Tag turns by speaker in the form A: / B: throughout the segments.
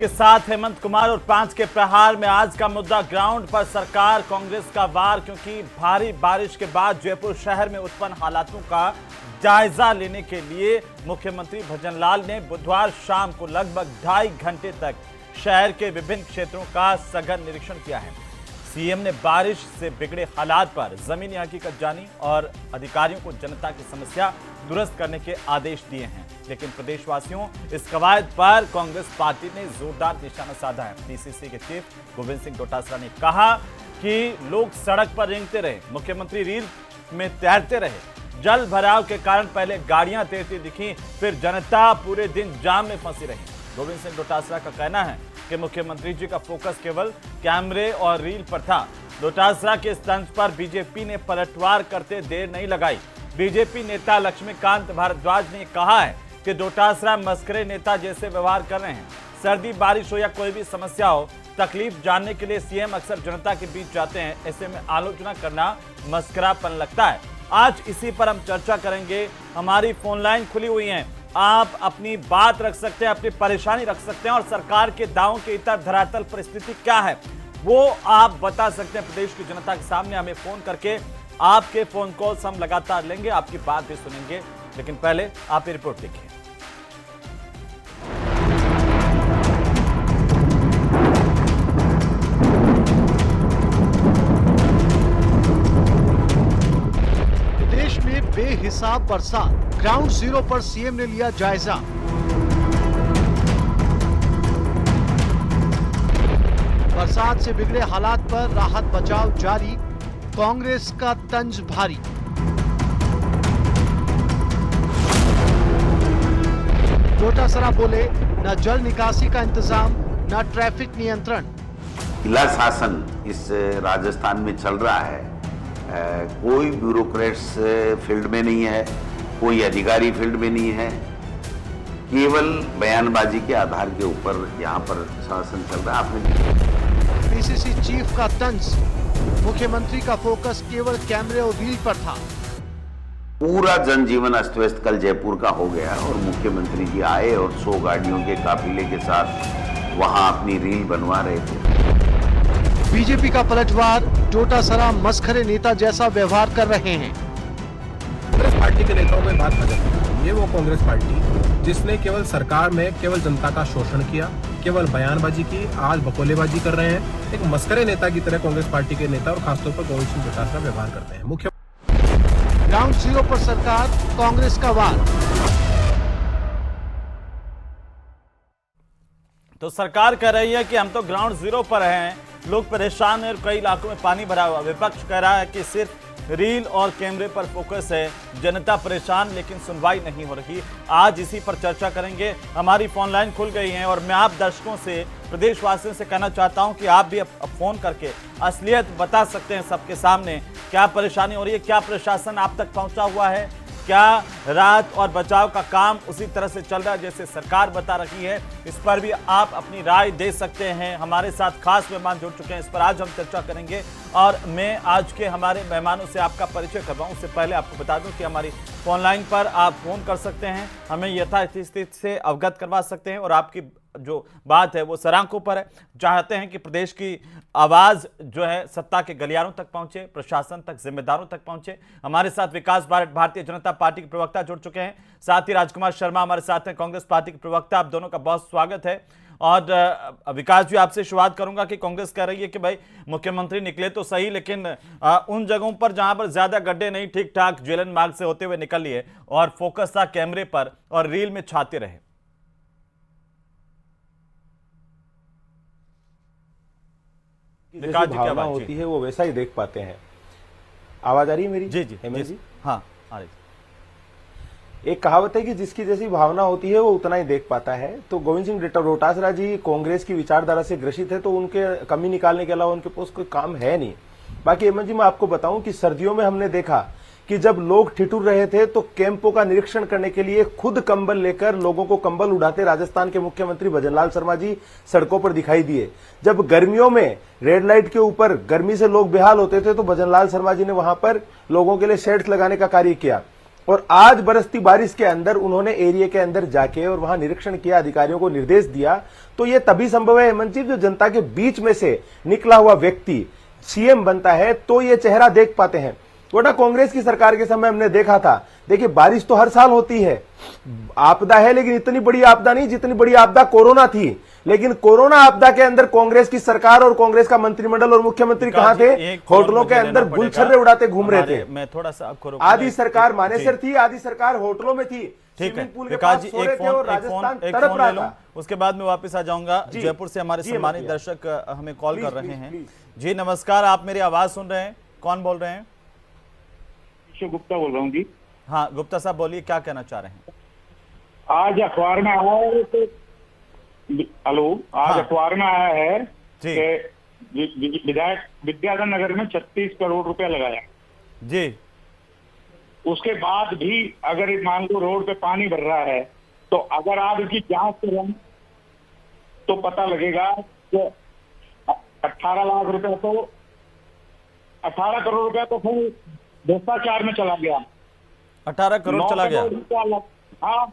A: के साथ हेमंत कुमार और 5 के प्रहार में आज का मुद्दा ग्राउंड पर सरकार कांग्रेस का वार, क्योंकि भारी बारिश के बाद जयपुर शहर में उत्पन्न हालातों का जायजा लेने के लिए मुख्यमंत्री भजनलाल ने बुधवार शाम को लगभग 2.5 घंटे तक शहर के विभिन्न क्षेत्रों का सघन निरीक्षण किया है। सीएम ने बारिश से बिगड़े हालात पर जमीनी हकीकत जानी और अधिकारियों को जनता की समस्या दुरुस्त करने के आदेश दिए हैं। लेकिन प्रदेशवासियों इस कवायद पर कांग्रेस पार्टी ने जोरदार निशाना साधा है। पीसीसी के चीफ गोविंद सिंह डोटासरा ने कहा कि लोग सड़क पर रेंगते रहे, मुख्यमंत्री रील में तैरते रहे। जल भराव के कारण पहले गाड़ियां तैरती दिखी, फिर जनता पूरे दिन जाम में फंसी रही। गोविंद सिंह डोटासरा का कहना है कि मुख्यमंत्री जी का फोकस केवल कैमरे और रील पर था। डोटासरा के इस तंज पर बीजेपी ने पलटवार करते देर नहीं लगाई। बीजेपी नेता लक्ष्मीकांत भारद्वाज ने कहा है कि डोटासरा मस्करे नेता जैसे व्यवहार कर रहे हैं। सर्दी बारिश हो या कोई भी समस्या हो, तकलीफ जानने के लिए सीएम अक्सर जनता के बीच जाते हैं। ऐसे में आलोचना करना मस्करापन लगता है। आज इसी पर हम चर्चा करेंगे। हमारी फोन लाइन खुली हुई है, आप अपनी बात रख सकते हैं, अपनी परेशानी रख सकते हैं और सरकार के दावों के इतर धरातल परिस्थिति क्या है वो आप बता सकते हैं प्रदेश की जनता के सामने। हमें फोन करके आपके फोन कॉल्स हम लगातार लेंगे, आपकी बात भी सुनेंगे। लेकिन पहले आप ये रिपोर्ट देखिए।
B: प्रदेश में बेहिसाब बरसात, ग्राउंड जीरो पर सीएम ने लिया जायजा। बरसात से बिगड़े हालात पर राहत बचाव जारी, कांग्रेस का तंज भारी। डोटासरा बोले, न जल निकासी का इंतजाम, न ट्रैफिक नियंत्रण।
C: जिला शासन इस राजस्थान में चल रहा है, कोई ब्यूरोक्रेट्स फील्ड में नहीं है, कोई अधिकारी फील्ड में नहीं है, केवल बयानबाजी के आधार के ऊपर यहाँ पर शासन चल रहा है। आपने
B: पीसीसी चीफ का तंज, मुख्यमंत्री का फोकस केवल कैमरे और रील पर था।
C: पूरा जनजीवन अस्त व्यस्त कल जयपुर का हो गया और मुख्यमंत्री जी आए और 100 गाड़ियों के काफिले के साथ वहां अपनी रील बनवा रहे थे।
B: बीजेपी का पलटवार, डोटासरा मस्खरे नेता जैसा व्यवहार कर रहे हैं।
D: कांग्रेस पार्टी के नेताओं को बात नजर नहीं, ये वो कांग्रेस पार्टी जिसने केवल सरकार में केवल जनता का शोषण किया, केवल बयानबाजी की, आज बकोलेबाजी कर रहे हैं। एक मस्करे नेता की तरह कांग्रेस पार्टी के नेता और खासतौर पर गोविंद सिंह डोटासरा व्यवहार करते हैं। मुख्य
B: ग्राउंड जीरो पर सरकार, कांग्रेस का वार।
A: तो सरकार कह रही है कि हम तो ग्राउंड जीरो पर हैं, लोग परेशान हैं और कई इलाकों में पानी भरा हुआ। विपक्ष कह रहा है कि सिर्फ रील और कैमरे पर फोकस है, जनता परेशान लेकिन सुनवाई नहीं हो रही। आज इसी पर चर्चा करेंगे। हमारी फोन लाइन खुल गई है और मैं आप दर्शकों से, प्रदेशवासियों से कहना चाहता हूं कि आप भी फोन करके असलियत बता सकते हैं सबके सामने। क्या परेशानी हो रही है, क्या प्रशासन आप तक पहुंचा हुआ है, क्या राहत और बचाव का काम उसी तरह से चल रहा है जैसे सरकार बता रही है, इस पर भी आप अपनी राय दे सकते हैं। हमारे साथ खास मेहमान जुड़ चुके हैं, इस पर आज हम चर्चा करेंगे और मैं आज के हमारे मेहमानों से आपका परिचय करवाऊं। उससे पहले आपको बता दूं कि हमारी फोन लाइन पर आप फोन कर सकते हैं, हमें यथास्थिति से अवगत करवा सकते हैं और आपकी जो बात है वो सरांकों पर है। चाहते हैं कि प्रदेश की आवाज जो है सत्ता के गलियारों तक पहुंचे, प्रशासन तक, जिम्मेदारों तक पहुंचे। हमारे साथ विकास भारत भारतीय जनता पार्टी के प्रवक्ता जुड़ चुके हैं, साथ ही राजकुमार शर्मा हमारे साथ हैं, कांग्रेस पार्टी के प्रवक्ता। आप दोनों का बहुत स्वागत है। और विकास जी, आपसे शुरुआत करूंगा कि कांग्रेस कह रही है कि भाई मुख्यमंत्री निकले तो सही, लेकिन उन जगहों पर जहां पर ज्यादा गड्ढे नहीं, ठीक ठाक जेलन मार्ग से होते हुए निकल लिए और फोकस था कैमरे पर और रील में छाते रहे।
E: जैसी भावना होती है वो वैसा ही देख पाते हैं। आवाज आ रही है मेरी?
A: जी जी
E: हेमंत जी,
A: हाँ आ रही।
E: एक कहावत है कि जिसकी जैसी भावना होती है वो उतना ही देख पाता है। तो गोविंद सिंह डोटासरा जी कांग्रेस की विचारधारा से ग्रसित है, तो उनके कमी निकालने के अलावा उनके पास कोई काम है नहीं। बाकी हेमंत जी, मैं आपको बताऊं कि सर्दियों में हमने देखा कि जब लोग ठिठुर रहे थे तो कैंपों का निरीक्षण करने के लिए खुद कंबल लेकर लोगों को कंबल उड़ाते राजस्थान के मुख्यमंत्री भजनलाल शर्मा जी सड़कों पर दिखाई दिए। जब गर्मियों में रेड लाइट के ऊपर गर्मी से लोग बेहाल होते थे तो भजनलाल शर्मा जी ने वहां पर लोगों के लिए शेड्स लगाने का कार्य किया। और आज बरसती बारिश के अंदर उन्होंने एरिया के अंदर जाके और वहां निरीक्षण किया, अधिकारियों को निर्देश दिया, तो ये तभी संभव है हेमंत जी, जो जनता के बीच में से निकला हुआ व्यक्ति सीएम बनता है तो ये चेहरा देख पाते हैं। वरना कांग्रेस की सरकार के समय हमने देखा था, देखिए बारिश तो हर साल होती है, आपदा है, लेकिन इतनी बड़ी आपदा नहीं जितनी बड़ी आपदा कोरोना थी। लेकिन कोरोना आपदा के अंदर कांग्रेस की सरकार और कांग्रेस का मंत्रिमंडल और मुख्यमंत्री कहां थे? होटलों के अंदर गुलछर्रे उड़ाते घूम रहे थे।
A: मैं थोड़ा सा आपको
E: आधी सरकार मानेसर थी, आधी सरकार होटलों में थी।
A: ठीक है
E: पूल के
A: विकास
E: पास
A: जी,
E: सो रहे थे और राजस्थान तड़प रहा था।
A: उसके बाद में वापस आ जाऊंगा। जयपुर से हमारे सम्मानित दर्शक हमें कॉल कर रहे हैं। जी नमस्कार, आप मेरी आवाज सुन रहे हैं? कौन बोल रहे हैं?
F: गुप्ता बोल रहा हूँ जी।
A: हाँ गुप्ता साहब बोलिए, क्या कहना चाह रहे हैं?
F: आज अखबार में आया है तो हेलो, आज
A: हाँ।
F: अखबार में आया है
A: जी।
F: कि विधायक विद्याधर नगर में 36 करोड़ रुपया लगाया
A: जी।
F: उसके बाद भी अगर मान लो रोड पे पानी भर रहा है तो अगर आप इसकी जांच करें तो पता लगेगा कि 18 लाख रुपया तो 18 करोड़ रुपया तो फिर भ्रष्टाचार में चला गया।
A: 18 करोड़ चला गया।
F: हाँ,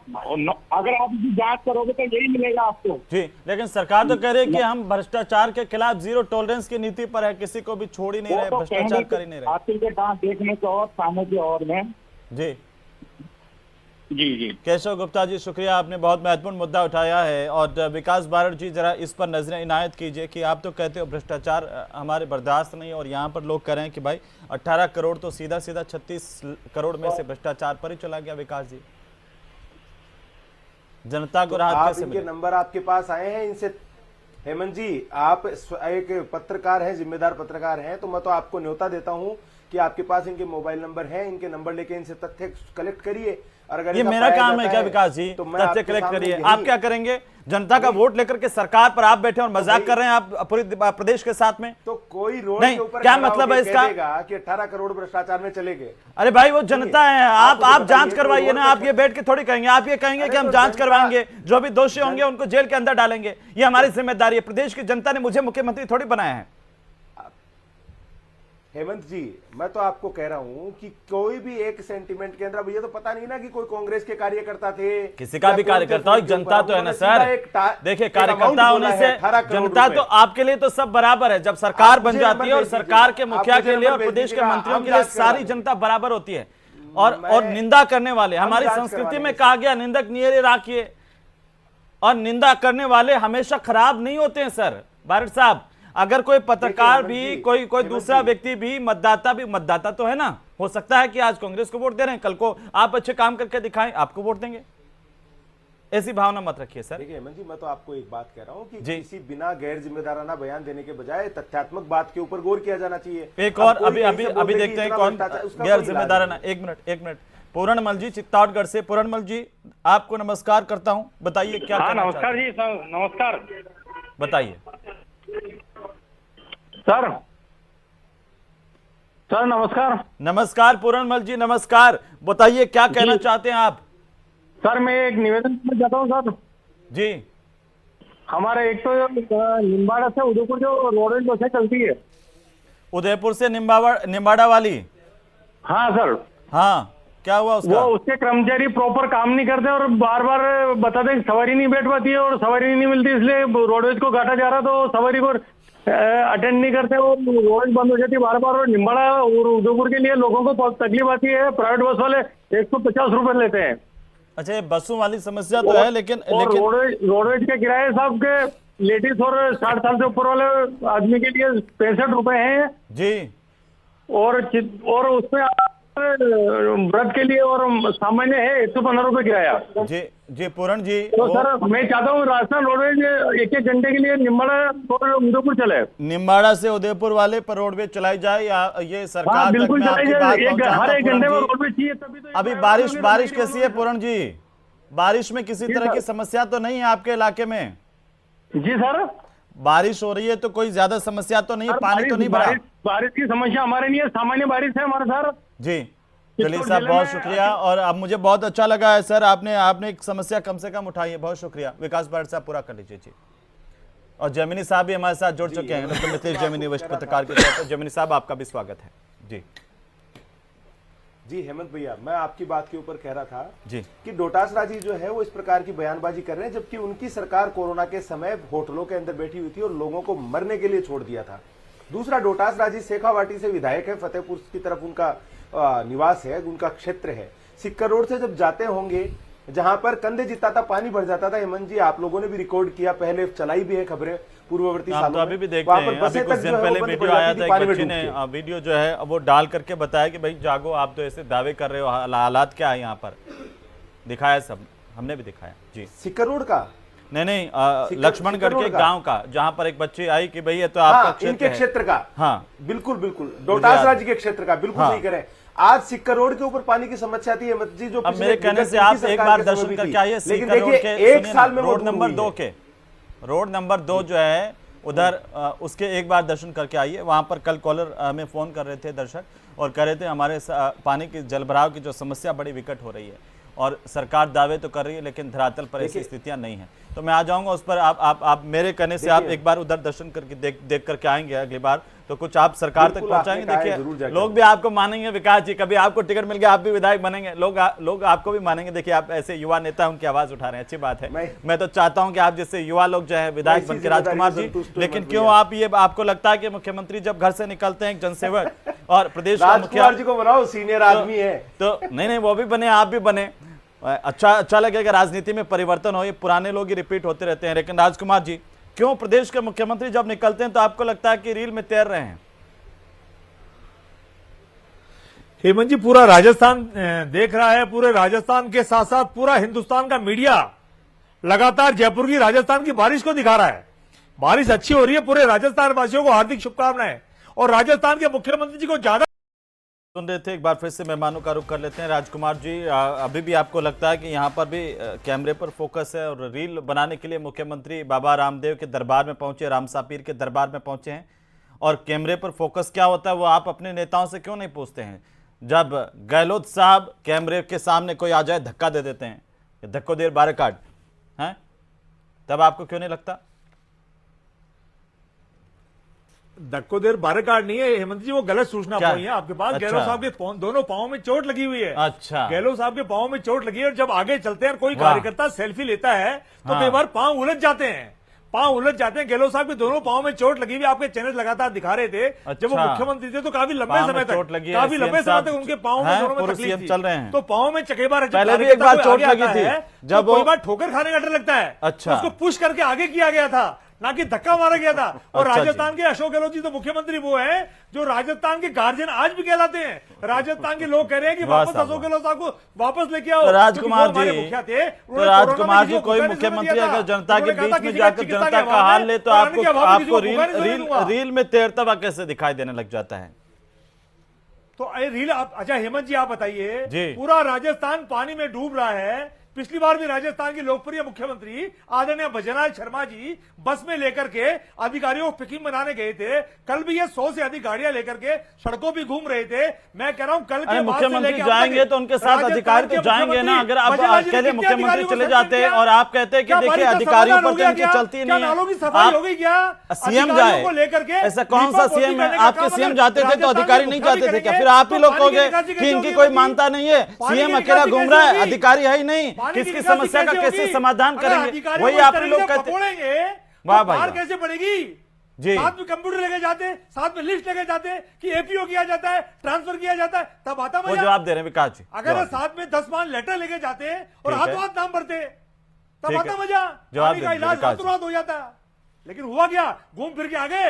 F: अगर आप इसकी जांच करोगे तो यही मिलेगा आपको।
A: जी, लेकिन सरकार तो कह रही है कि हम भ्रष्टाचार के खिलाफ जीरो टॉलरेंस की नीति पर है, किसी को भी छोड़ ही नहीं रहे, भ्रष्टाचार कर ही नहीं रहे।
F: हाथी के दांत देखने को और खाने के और में।
A: जी
F: जी जी
A: केशव गुप्ता जी, शुक्रिया, आपने बहुत महत्वपूर्ण मुद्दा उठाया है। और विकास बारड़ जी, जरा इस पर नजरें इनायत कीजिए कि आप तो कहते हो भ्रष्टाचार हमारे बर्दाश्त नहीं, और यहाँ पर लोग कह रहे हैं कि भाई 18 करोड़ तो सीधा सीधा 36 करोड़ में से भ्रष्टाचार पर ही चला गया। विकास जी, जनता को राहत कैसे
E: इनके
A: मिले?
E: नंबर आपके पास आए हैं इनसे? हेमंत जी, आप एक पत्रकार हैं, जिम्मेदार पत्रकार हैं, तो मैं तो आपको न्योता देता हूं कि आपके पास इनके मोबाइल नंबर हैं, इनके नंबर लेके इनसे तथ्य कलेक्ट करिए। और अगर
A: ये
E: ऐसा
A: मेरा
E: पाया
A: काम है
E: जाता
A: क्या विकास जी?
E: तो मैं
A: तथ्य
E: आपके
A: कलेक्ट
E: सामने
A: करिए।
E: यही-
A: आप क्या करेंगे? जनता का वोट लेकर के सरकार पर आप बैठे और मजाक कर रहे हैं आप पूरे प्रदेश के साथ में।
E: तो कोई रोड
A: नहीं,
E: के ऊपर
A: क्या
E: खड़ा
A: मतलब
E: होके
A: है इसका?
E: कह देगा कि 18 करोड़ भ्रष्टाचार में चले गए।
A: अरे भाई वो जनता है, आप
E: मुझे
A: जांच
E: बताइए,
A: करवाइए
E: तो
A: ना।
E: रोड
A: आप
E: पे-
A: ये बैठ के थोड़ी कहेंगे, आप ये कहेंगे
E: अरे
A: कि हम
E: तो
A: जांच
E: जनता-
A: करवाएंगे, जो भी दोषी होंगे उनको जेल के अंदर डालेंगे। ये हमारी जिम्मेदारी है। प्रदेश की जनता ने मुझे मुख्यमंत्री थोड़ी बनाया है।
E: हेमंत जी, मैं तो आपको कह रहा हूं कि कोई भी एक सेंटीमेंट के अंदर, अब ये तो पता नहीं ना कि कोई कांग्रेस के कार्यकर्ता थे,
A: किसी का भी कार्यकर्ता हो, जनता तो है ना सर। देखिए, कार्यकर्ता होने से जनता तो आपके लिए तो सब बराबर है। जब सरकार बन जाती है और सरकार के मुखिया के लिए और प्रदेश के मंत्रियों के लिए सारी जनता बराबर होती है। और निंदा करने वाले, हमारी संस्कृति में कहा गया निंदक नियरे राखिए, और निंदा करने वाले हमेशा खराब नहीं होते हैं सर। बारड़ साहब, अगर कोई पत्रकार भी, कोई दूसरा व्यक्ति भी, मतदाता तो है ना, हो सकता है कि आज कांग्रेस को वोट दे रहे हैं, कल को आप अच्छे काम करके दिखाएं, आपको वोट देंगे। ऐसी भावना मत रखिए सर।
E: देखिए हेमंत जी, मैं तो आपको एक बात कह रहा हूं कि
A: जी।
E: किसी बिना गैर जिम्मेदाराना बयान देने के बजाय तथ्यात्मक बात के ऊपर गौर किया जाना चाहिए।
A: एक और
E: अब कोई
A: अभी
E: कहीं से बोल दे कि
A: देखते हैं
E: इतना
A: कौन
E: भ्रष्टाचार, उसका
A: गैर
E: कोई इलाज
A: जिम्मेदाराना।
E: नहीं।
A: एक मिनट पूरणमल जी चित्तौड़गढ़ से। पूरणमल जी, आपको नमस्कार करता हूं, बताइए क्या
F: हाँ,
A: कहना
F: नमस्कार
A: चाहते
F: जी सर, नमस्कार
A: हैं? बताइए
F: सर। सर नमस्कार।
A: नमस्कार पूरणमल जी, नमस्कार, बताइए क्या कहना चाहते हैं आप?
F: सर मैं एक निवेदन करना चाहता हूँ सर।
A: जी,
F: हमारे एक तो निम्बाड़ा से उदयपुर जो रोड बसें चलती है।
A: उदयपुर से निम्बाड़ा वाली?
F: हाँ सर,
A: हाँ, क्या हुआ
F: वो
A: उसका?
F: उसके कर्मचारी प्रॉपर काम नहीं करते और बार बार बताते हैं सवारी नहीं बैठ पाती है और सवारी नहीं मिलती, इसलिए रोडवेज को काटा जा रहा, तो सवारी को अटेंड नहीं करते और रोड बंद हो जाती है बार बार। और निम्बाड़ा और उदयपुर के लिए लोगों को तकलीफ आती है। प्राइवेट बस वाले 150 रुपए लेते हैं।
A: अच्छा, ये बसों वाली समस्या तो है, लेकिन
F: रोडवेज के किराए साहब के लेडीज और 60 साल से ऊपर वाले आदमी के लिए 65 रुपए हैं
A: जी।
F: और उसमें व्रत के लिए और सामान्य है 115 रुपए किराया।
A: जी पूरण जी,
F: तो सर मैं चाहता हूँ राजस्थान रोडवेज एक जंटे के लिए निम्बाड़ा और उदयपुर चले।
A: निम्बाड़ा से उदयपुर वाले पर रोडवेज चलाई जाए, या ये सरकार तक
F: बिल्कुल
A: में आपकी
F: चलाई
A: बात
F: जाए।
A: पहुंचाऊं
F: हर एक
A: पूरण
F: घंटे में
A: जी?
F: रोडवेज चाहिए तभी तो।
A: अभी बारिश कैसी है पूरण जी? बारिश में किसी तरह की समस्या तो नहीं है आपके इलाके में?
F: जी सर,
A: बारिश हो रही है तो कोई ज्यादा समस्या तो नहीं है? पानी तो नहीं भरा?
F: बारिश की समस्या हमारे नहीं है, सामान्य बारिश है हमारे सर।
A: जी, चलिए साहब, बहुत शुक्रिया। और अब मुझे बहुत अच्छा लगा है सर, आपने एक समस्या कम से कम उठाई है, बहुत शुक्रिया। विकास बारड़ साहब पूरा कर लीजिए जी। और जैमिनी साहब भी हमारे साथ जुड़ चुके हैं, डॉक्टर मिथिलेश जैमिनी, वरिष्ठ पत्रकार के तौर पर। जैमिनी साहब, आपका भी स्वागत है जी।
E: जी हेमंत भैया, मैं आपकी बात के ऊपर कह रहा था
A: जी
E: कि डोटासरा जी जो है वो इस प्रकार की बयानबाजी कर रहे हैं, जबकि उनकी सरकार कोरोना के समय होटलों के अंदर बैठी हुई थी और लोगों को मरने के लिए छोड़ दिया था। दूसरा, डोटासरा जी शेखावाटी से विधायक है, फतेहपुर की तरफ उनका निवास है, उनका क्षेत्र है। सिक्कर रोड से जब जाते होंगे, जहां पर कंधे जितना था पानी भर जाता था, हेमंत जी आप लोगों ने भी रिकॉर्ड किया, पहले चलाई भी है खबरें पूर्ववर्ती
A: हम
E: सालों
A: तो अभी भी
E: में।
A: देखते
E: वहां
A: हैं,
E: पर
A: अभी
E: बसें
A: कुछ
E: तक
A: दिन
E: जो है
A: पहले
E: वो बंद
A: वीडियो
E: पड़
A: आया
E: जाती
A: था,
E: थी
A: एक
E: पानी में
A: बच्ची
E: डूब
A: ने
E: के।
A: वीडियो जो है वो डाल करके बताया कि भाई जागो, आप तो ऐसे दावे कर रहे हो, हालात क्या है यहाँ पर, दिखाया सब, हमने भी दिखाया जी।
E: सिक्कर रोड का
A: नहीं, लक्ष्मणगढ़
E: सिक्कर
A: के
E: रोड का।
A: गांव का, जहां पर एक बच्ची आई कि भैया तो आपका
E: हाँ,
A: क्षेत्र
E: इनके
A: है।
E: क्षेत्र का,
A: हाँ
E: बिल्कुल बिल्कुल, डोटासरा जी के क्षेत्र का, बिल्कुल
A: हाँ।
E: नहीं करें। आज सिक्कर रोड के ऊपर पानी की समस्या थी हेमंत जी, जो
A: अब
E: पिछले
A: मेरे कहने से
E: विगत
A: आप
E: पिछली
A: एक
E: सरकार
A: बार
E: के समय
A: दर्शन
E: भी
A: करके
E: थी।
A: आइए
E: लेकिन
A: सीकर रोड
E: देखिए
A: के,
E: एक साल में वो
A: रोड
E: दूर
A: नंबर
E: हुई
A: 2
E: है।
A: के, रोड नंबर 2 जो है उधर उसके एक बार दर्शन करके आइए। वहां पर कल कॉलर हमें फोन कर रहे थे दर्शक और कह रहे थे हमारे पानी की जलभराव की जो समस्या बड़ी विकट हो रही है और सरकार दावे तो कर रही है लेकिन धरातल पर ऐसी स्थितियां नहीं है। तो मैं आ जाऊंगा उस पर, आप मेरे कहने से आप एक बार उधर दर्शन करके देख करके आएंगे अगली बार, तो कुछ आप सरकार तक
E: बिल्कुल,
A: पहुंचाएंगे।
E: आपने कहा है, जरूर
A: देखिए
E: जाकर।
A: लोग भी आपको मानेंगे विकास जी, कभी आपको टिकट मिल गया आप भी विधायक बनेंगे, लोग आपको भी मानेंगे। देखिए आप ऐसे युवा नेता उनकी आवाज उठा रहे हैं, अच्छी बात है। मैं तो चाहता हूं कि आप जैसे युवा लोग जो है विधायक बन के, राजकुमार जी, लेकिन क्यों आप ये आपको लगता है कि मुख्यमंत्री जब घर से निकलते हैं एक जनसेवक और प्रदेश का मुखिया
E: जी को बनाओ, सीनियर आदमी है
A: तो नहीं वो भी बने, आप भी बने, अच्छा लगेगा, राजनीति में परिवर्तन हो, ये पुराने लोग ही रिपीट होते रहते हैं। लेकिन राजकुमार जी, क्यों प्रदेश के मुख्यमंत्री जब निकलते हैं तो आपको लगता है कि रील में तैर रहे हैं?
G: हेमंत जी, पूरा राजस्थान देख रहा है, पूरे राजस्थान के साथ साथ पूरा हिंदुस्तान का मीडिया लगातार जयपुर की राजस्थान की बारिश को दिखा रहा है। बारिश अच्छी हो रही है, पूरे राजस्थान वासियों को हार्दिक शुभकामनाएं। और राजस्थान के मुख्यमंत्री जी को ज्यादा
A: सुन रहे थे, एक बार फिर से मेहमानों का रुख कर लेते हैं। राजकुमार जी, अभी भी आपको लगता है कि यहाँ पर भी कैमरे पर फोकस है और रील बनाने के लिए मुख्यमंत्री बाबा रामदेव के दरबार में पहुंचे, रामसापीर के दरबार में पहुंचे हैं, और कैमरे पर फोकस क्या होता है वो आप अपने नेताओं से क्यों नहीं पूछते हैं? जब गहलोत साहब कैमरे के सामने कोई आ जाए धक्का दे देते हैं, धक्को देर बारे काट हैं, तब आपको क्यों नहीं लगता?
G: धक्को देर बारह कार्ड नहीं है हेमंत जी, वो गलत सूचना
A: क्या?
G: पहुंची है आपके पास।
A: अच्छा।
G: गहलोत साहब के दोनों पांवों में चोट लगी हुई है।
A: अच्छा,
G: गहलोत साहब के पांवों में चोट लगी है और जब आगे चलते हैं और कोई
A: वाह।
G: कार्यकर्ता सेल्फी लेता है तो
A: हाँ।
G: कई बार पांव उलझ जाते हैं, गहलोत साहब के दोनों पांव में चोट लगी हुई, आपके चैनल लगातार दिखा रहे थे। जब वो
A: अच्छा।
G: मुख्यमंत्री थे तो काफी लंबे
A: पाँव में
G: समय
A: चोट
G: तक
A: लगी है,
G: काफी लंबे
A: CM
G: समय तक
A: साहब
G: उनके पांव में
A: हैं,
G: दोनों में
A: पूर्व
G: तकलीफ
A: CM
G: थी।
A: चल रहे हैं।
G: तो पांव में चकेबार
A: पहले भी एक बार चोट लगी थी,
G: जब
A: वो
G: कोई बार ठोकर खाने का डर लगता है,
A: अच्छा।
G: उसको पुश करके आगे किया गया था, ना कि धक्का मारा गया था। और
A: अच्छा जी।
G: राजस्थान के अशोक गहलोत जी तो मुख्यमंत्री वो है जो राजस्थान के गार्जियन आज भी कहलाते हैं। राजस्थान के लोग कह रहे हैं कि
A: वाह
G: वापस
A: साहब,
G: अशोक गहलोत साहब को वापस लेके आओ।
A: तो राजकुमार
G: क्योंकि वो हमारे
A: जी,
G: मुखिया थे।
A: तो
G: उन्होंने
A: राजकुमार
G: कोरोना
A: जी,
G: में
A: कोई
G: किसी को
A: मुख्यमंत्री
G: भूखा नहीं
A: अगर
G: दिया
A: जनता के
G: था।
A: बीच
G: उन्होंने
A: में
G: कहा था
A: जाकर
G: किसी
A: जनता
G: चिकित्सा
A: का
G: के
A: हाल
G: अभाव
A: ले तो
G: में प्राण के अभाव में
A: आपको
G: किसी को भूखा नहीं सोने दूंगा।
A: रील में तैरता हुआ कैसे दिखाई देने लग जाता है?
G: तो रील अच्छा हेमंत जी आप
A: जी।
G: बताइए, पूरा राजस्थान पानी में डूब रहा है। पिछली बार भी राजस्थान के लोकप्रिय मुख्यमंत्री आदरणीय भजनलाल शर्मा जी बस में लेकर के अधिकारियों को पिकिंग बनाने गए थे। कल भी ये 100 से अधिक गाड़ियां लेकर के सड़कों पे घूम रहे थे। मैं कह रहा हूं कल के बाद से
A: मुख्यमंत्री
G: लेके अब
A: जाएंगे
G: तक
A: तो उनके साथ अधिकारी तो जाएंगे ना। अगर आप अकेले मुख्यमंत्री चले जाते हैं और आप कहते हैं कि देखिए अधिकारियों पर तो इनकी चलती नहीं
G: नालों की सफाई हो गई क्या?
A: सीएम जाए
G: को लेकर के
A: ऐसा कौन सा सीएम है? आपके सीएम जाते थे तो अधिकारी नहीं जाते थे क्या? फिर आप ही लोग कहोगे कि इनकी कोई मानता नहीं है, सीएम अकेला घूम रहा है, अधिकारी है ही नहीं, किसकी समस्या का कैसे समाधान करेंगे? वही आप लोग कहते हैं। वाह भाई,
G: कैसे पड़ेगी
A: जी।
G: साथ में कंप्यूटर लेके जाते, साथ में लिस्ट लेके जाते कि एपीओ किया जाता है, ट्रांसफर किया जाता है, तब आता
A: वो
G: मजा।
A: जवाब दे रहे हैं विकास जी।
G: अगर साथ में 10 मान लेटर लेके जाते और
A: ठीक है।
G: हाथों हाथ नाम भरते तब
A: ठीक
G: आता
A: है।
G: मजा।
A: जवाब
G: पानी का
A: दीजिए
G: इलाज
A: विकास
G: रातों रात हो जाता। लेकिन हुआ क्या? घूम फिर के आ गए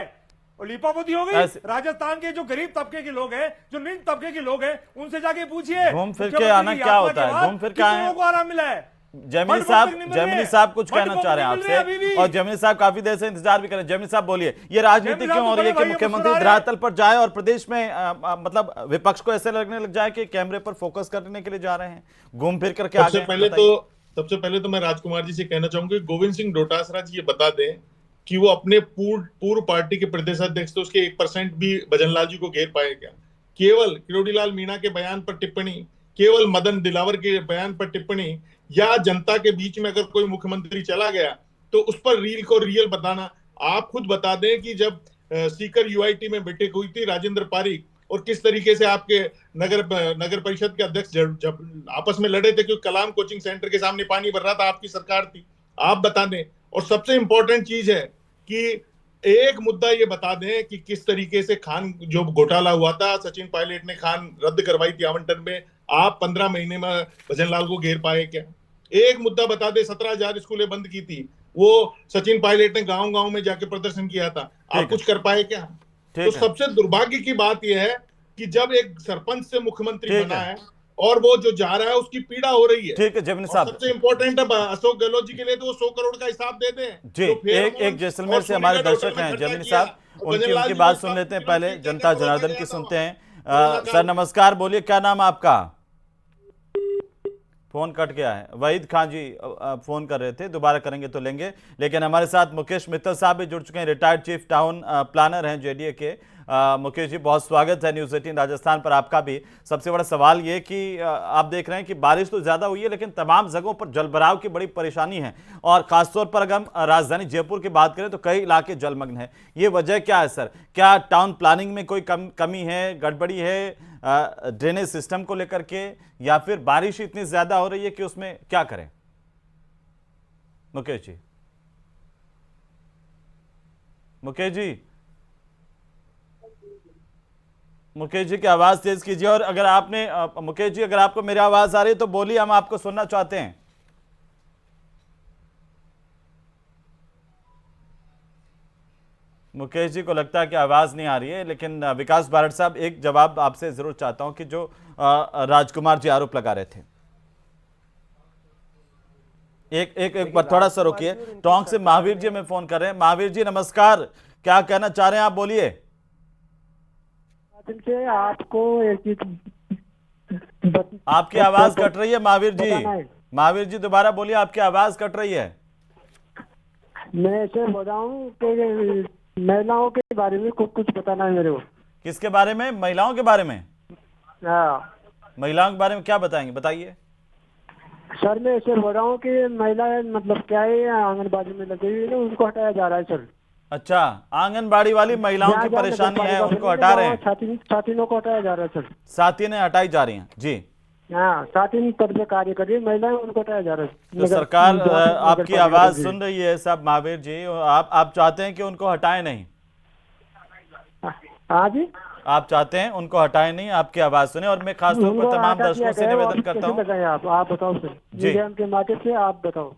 G: और लीपापोती हो गई। राजस्थान के जो गरीब तबके के लोग हैं, जो निम्न तबके के लोग हैं, उनसे जाके पूछिए
A: घूम फिर के आना क्या होता है? घूम फिर के आए
G: को आराम मिला है।
A: जैमिनी साहब कुछ कहना चाह रहे हैं आपसे, और जैमिनी साहब काफी देर से इंतजार भी कर रहे हैं। जैमिनी साहब बोलिए, ये राजनीति क्यों हो रही है कि मुख्यमंत्री धरातल पर जाए और प्रदेश में मतलब विपक्ष को ऐसे लगने लग जाए कि कैमरे पर फोकस करने के लिए जा रहे हैं, घूम फिर करके आगे?
H: सबसे पहले तो मैं राजकुमार जी से कहना चाहूंगा, गोविंद सिंह डोटासरा जी ये बता दें कि वो अपने पूर्व पार्टी के प्रदेशाध्यक्ष तो उसके 1% भी भजनलाल जी को घेर पाए क्या? केवल किरोड़ीलाल मीणा के बयान पर टिप्पणी, केवल मदन दिलावर के बयान पर टिप्पणी, या जनता के बीच में अगर कोई मुख्यमंत्री चला गया तो उस पर रील को रियल बताना। आप खुद बता दें कि जब सीकर यूआईटी में बैठक हुई थी, राजेंद्र पारिक और किस तरीके से आपके नगर परिषद के अध्यक्ष जब आपस में लड़े थे क्योंकि कलाम कोचिंग सेंटर के सामने पानी भर रहा था, आपकी सरकार थी, आप बता दें। और सबसे इंपॉर्टेंट चीज है कि एक मुद्दा ये बता दें कि किस तरीके से खान जो घोटाला हुआ था, सचिन पायलट ने खान रद्द करवाई थी आवंटन में, आप 15 महीने में भजन लाल को घेर पाए क्या? एक मुद्दा बता दे, 17,000 स्कूलें बंद की थी, वो सचिन पायलट ने गांव गांव में जाके प्रदर्शन किया था, आप कुछ कर पाए क्या? तो सबसे दुर्भाग्य की बात यह है कि जब एक सरपंच से मुख्यमंत्री बना है और वो जो जा रहा है उसकी पीड़ा हो रही है।
A: ठीक है जयमिनी साहब,
H: सबसे इंपॉर्टेंट है अशोक गहलोत जी के लिए तो वो 100 करोड़ का हिसाब दे दें
A: जी।
H: तो
A: एक जैसलमेर से हमारे दर्शक हैं जयमिनी साहब, उनकी बात सुन लेते हैं, पहले जनता जनार्दन की सुनते हैं। सर नमस्कार, बोलिए क्या नाम आपका? फोन कट गया है। वहीद खान जी फोन कर रहे थे, दोबारा करेंगे तो लेंगे। लेकिन हमारे साथ मुकेश मित्तल साहब भी जुड़ चुके हैं, रिटायर्ड चीफ टाउन प्लानर हैं जेडीए के। मुकेश जी बहुत स्वागत है न्यूज़ 18 राजस्थान पर आपका भी। सबसे बड़ा सवाल ये कि आप देख रहे हैं कि बारिश तो ज़्यादा हुई है लेकिन तमाम जगहों पर जलभराव की बड़ी परेशानी है, और ख़ासतौर पर अगर हम राजधानी जयपुर की बात करें तो कई इलाके जलमग्न है। ये वजह क्या है सर? क्या टाउन प्लानिंग में कोई कमी है, गड़बड़ी है ड्रेनेज सिस्टम को लेकर के, या फिर बारिश इतनी ज़्यादा हो रही है कि उसमें क्या करें? मुकेश जी, मुकेश जी, मुकेश जी की आवाज तेज कीजिए। और अगर आपने मुकेश जी अगर आपको मेरी आवाज आ रही है तो बोलिए, हम आपको सुनना चाहते हैं। मुकेश जी को लगता है कि आवाज नहीं आ रही है, लेकिन विकास बारड साहब एक जवाब आपसे जरूर चाहता हूं कि जो राजकुमार जी आरोप लगा रहे थे। एक बार थोड़ा सा रुकिए। टोंक से महावीर जी में फोन कर रहे हैं। महावीर जी नमस्कार, क्या कहना चाह रहे हैं आप, बोलिए।
I: से आपको एक चीज
A: आपकी आवाज कट रही है महावीर जी। महावीर जी दोबारा बोलिए, आपकी आवाज कट रही है।
I: मैं ऐसे बताऊं कि महिलाओं के बारे में कुछ बताना है मेरे को।
A: किसके बारे में? महिलाओं के बारे में?
I: हाँ,
A: महिलाओं के बारे में क्या बताएंगे, बताइए।
I: सर मैं ऐसे बोल रहा हूँ कि महिलाएं मतलब क्या है आंगनबाड़ी में लगी हुई है, उनको हटाया जा रहा है सर।
A: अच्छा, आंगनबाड़ी वाली महिलाओं की परेशानी है, उनको हटा रहे हैं।
I: साथियों को हटाया जा रहा है सर।
A: साथी हटाई जा रही हैं जी।
I: हाँ, साथी पद पे कार्य कर रही है महिलाएं, उनको हटाया जा रहा है।
A: तो सरकार आपकी आवाज सुन रही है साहब महावीर जी, आप चाहते हैं कि उनको हटाए नहीं?
I: हाँ जी,
A: आप चाहते हैं उनको हटाए नहीं, आपकी आवाज सुने। और मैं खास तौर पर तमाम दर्शकों से निवेदन करता हूँ,
I: आप बताओ सर, मीडिया के माध्यम से आप बताओ।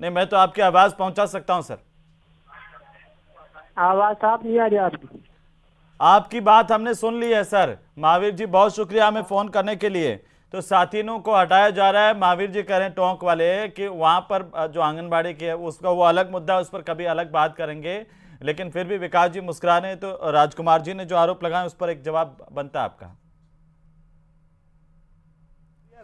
A: नहीं, मैं तो आपकी आवाज पहुंचा सकता हूं सर।
I: आवाज साफ नहीं आ रही आपकी।
A: आपकी बात हमने सुन ली है सर। महावीर जी बहुत शुक्रिया हमें फोन करने के लिए। तो साथियों को हटाया जा रहा है, महावीर जी कह रहे हैं टोंक वाले कि वहां पर जो आंगनबाड़ी की है उसका वो अलग मुद्दा, उस पर कभी अलग बात करेंगे। लेकिन फिर भी विकास जी मुस्कुरा रहे हैं, तो राजकुमार जी ने जो आरोप लगाए उस पर एक जवाब बनता है आपका।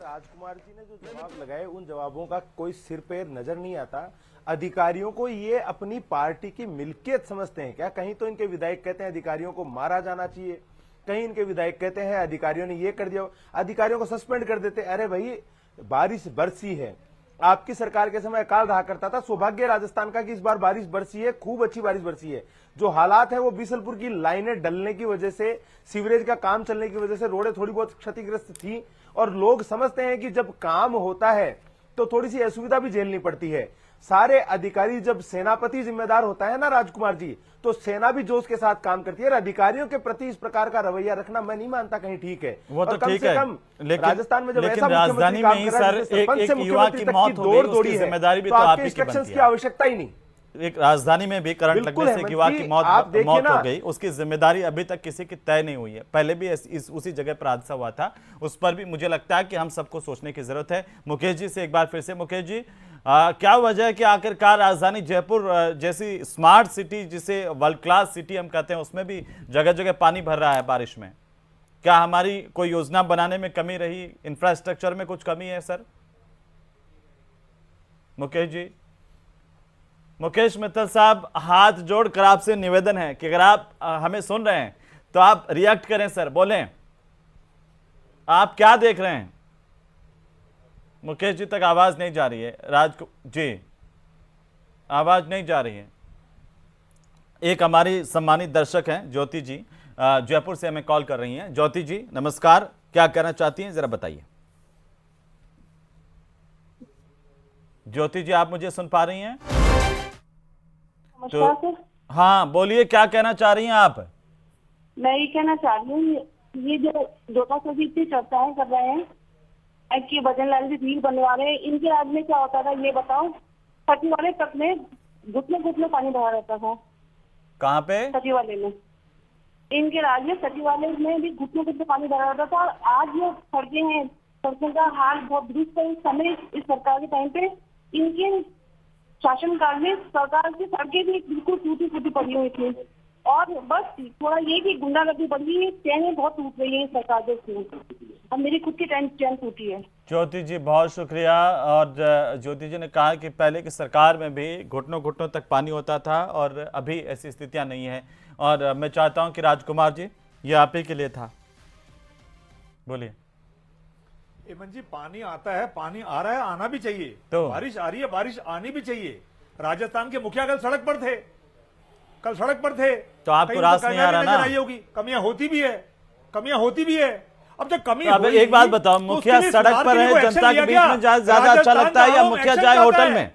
E: राजकुमार जी ने जो जवाब लगाए उन जवाबों का कोई सिर पैर नजर नहीं आता। अधिकारियों को ये अपनी पार्टी की मिल्कियत समझते हैं क्या? कहीं तो इनके विधायक कहते हैं अधिकारियों को मारा जाना चाहिए, कहीं इनके विधायक कहते हैं अधिकारियों ने ये कर दिया, अधिकारियों को सस्पेंड कर देते। अरे भाई बारिश बरसी है, आपकी सरकार के समय अकाल रहा करता था। सौभाग्य राजस्थान का कि इस बार बारिश बरसी है, खूब अच्छी बारिश बरसी है। जो हालात है वो बीसलपुर की लाइनें डलने की वजह से, सीवरेज का काम चलने की वजह से रोडें थोड़ी बहुत क्षतिग्रस्त थी, और लोग समझते हैं कि जब काम होता है तो थोड़ी सी असुविधा भी झेलनी पड़ती है। सारे अधिकारी, जब सेनापति जिम्मेदार होता है ना राजकुमार जी, तो सेना भी जोश के साथ काम करती है। और अधिकारियों के प्रति इस प्रकार का रवैया रखना मैं नहीं मानता कहीं ठीक है।
A: वो तो ठीक है, लेकिन
E: राजस्थान में जब ऐसा
A: राजधानी में ही सर एक युवा की मौत हो गई, उसकी जिम्मेदारी भी तो आप ही की बनती है।
E: आवश्यकता ही नहीं।
A: एक राजधानी में भी करंट लगने से युवा की मौत हो गई, उसकी जिम्मेदारी अभी तक किसी की तय नहीं हुई है। पहले भी उसी जगह पर हादसा हुआ था, उस पर भी मुझे लगता है कि हम सबको सोचने की जरूरत है। मुकेश जी से एक बार फिर से, मुकेश जी क्या वजह है कि आखिरकार राजधानी जयपुर जैसी स्मार्ट सिटी, जिसे वर्ल्ड क्लास सिटी हम कहते हैं, उसमें भी जगह जगह पानी भर रहा है बारिश में? क्या हमारी कोई योजना बनाने में कमी रही, इंफ्रास्ट्रक्चर में कुछ कमी है सर? मुकेश जी, मुकेश मित्तल साहब, हाथ जोड़कर आपसे निवेदन है कि अगर आप हमें सुन रहे हैं तो आप रिएक्ट करें सर, बोलें आप क्या देख रहे हैं। मुकेश जी तक आवाज नहीं जा रही है। जी आवाज नहीं जा रही है। एक हमारी सम्मानित दर्शक हैं ज्योति जी, जयपुर से हमें कॉल कर रही हैं। ज्योति जी नमस्कार, क्या कहना चाहती हैं जरा बताइए। ज्योति जी आप मुझे सुन पा रही हैं?
J: नमस्कार सर।
A: हाँ बोलिए, क्या कहना चाह रही हैं आप?
J: मैं ये कहना चाह रही हूँ, ये जो डोटा सर इतनी चर्चाएं कर रहे हैं कि भजन लाल जी भीड़ बनवा रहे हैं, इनके राज में क्या होता था ये बताओ। सचिवालय तक में घुटने घुटने पानी भरा रहता था।
A: कहाँ पे?
J: सचिवालय में। इनके राज में सचिवालय में भी घुटने घुटने पानी भरा रहता था। और आज जो सड़कें हैं, सड़कों का हाल बहुत दुरुस्त है। इस समय इस सरकार के टाइम पे इनके शासनकाल में सरकार की सड़कें भी बिल्कुल टूटी फूटी पड़ी हुई थी। और बस थोड़ा ये कि गुंडागर्दी बढ़ गई है, चैन बहुत टूट रही है सरकार से। अब मेरी खुद की चैन टूटी है।
A: ज्योति जी बहुत शुक्रिया। और ज्योति जी ने कहा कि पहले की सरकार में भी घुटनों घुटनों तक पानी होता था और अभी ऐसी स्थितियां नहीं है। और मैं चाहता हूं कि राजकुमार जी ये आप ही के लिए था, बोलिए।
G: हेमंत जी पानी आता है, पानी आ रहा है, आना भी चाहिए।
A: तो
G: बारिश आ रही है, बारिश आनी भी चाहिए। राजस्थान के मुखिया कल सड़क पर थे,
A: तो आपको रास नहीं आ रहा ना?
G: होगी, कमियां होती भी है, कमियां होती भी है। अब जब कमी
A: अब एक बात बताओ, मुखिया सड़क पर है, जनता के बीच में जाए ज्यादा अच्छा लगता है या मुखिया जाए होटल में?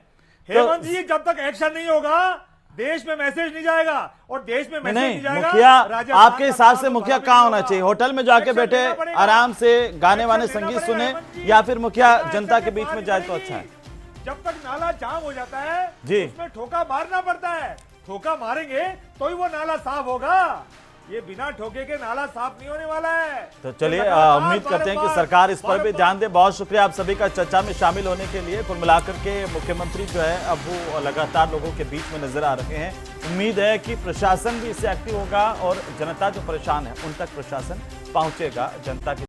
G: हेमंत जी जब तक एक्शन नहीं होगा देश में मैसेज नहीं जाएगा। और देश में मैसेज नहीं जाएगा।
A: मुखिया आपके हिसाब से मुखिया कहाँ होना चाहिए? होटल में जाके बैठे आराम से गाने वाने संगीत सुने, या फिर मुखिया जनता के बीच में जाए तो अच्छा है?
G: जब तक नाला जाम हो जाता है
A: जी,
G: उसमें ठोका मारना पड़ता है। ठोका मारेंगे तो ही वो नाला साफ होगा। ये बिना ठोके के नाला साफ नहीं होने वाला है।
A: तो चलिए उम्मीद करते हैं कि सरकार इस पर भी ध्यान दे। बहुत शुक्रिया आप सभी का चर्चा में शामिल होने के लिए। कुल मिलाकर के मुख्यमंत्री जो है अब वो लगातार लोगों के बीच में नजर आ रहे हैं। उम्मीद है कि प्रशासन भी इससे एक्टिव होगा और जनता जो परेशान है उन तक प्रशासन पहुंचेगा। जनता की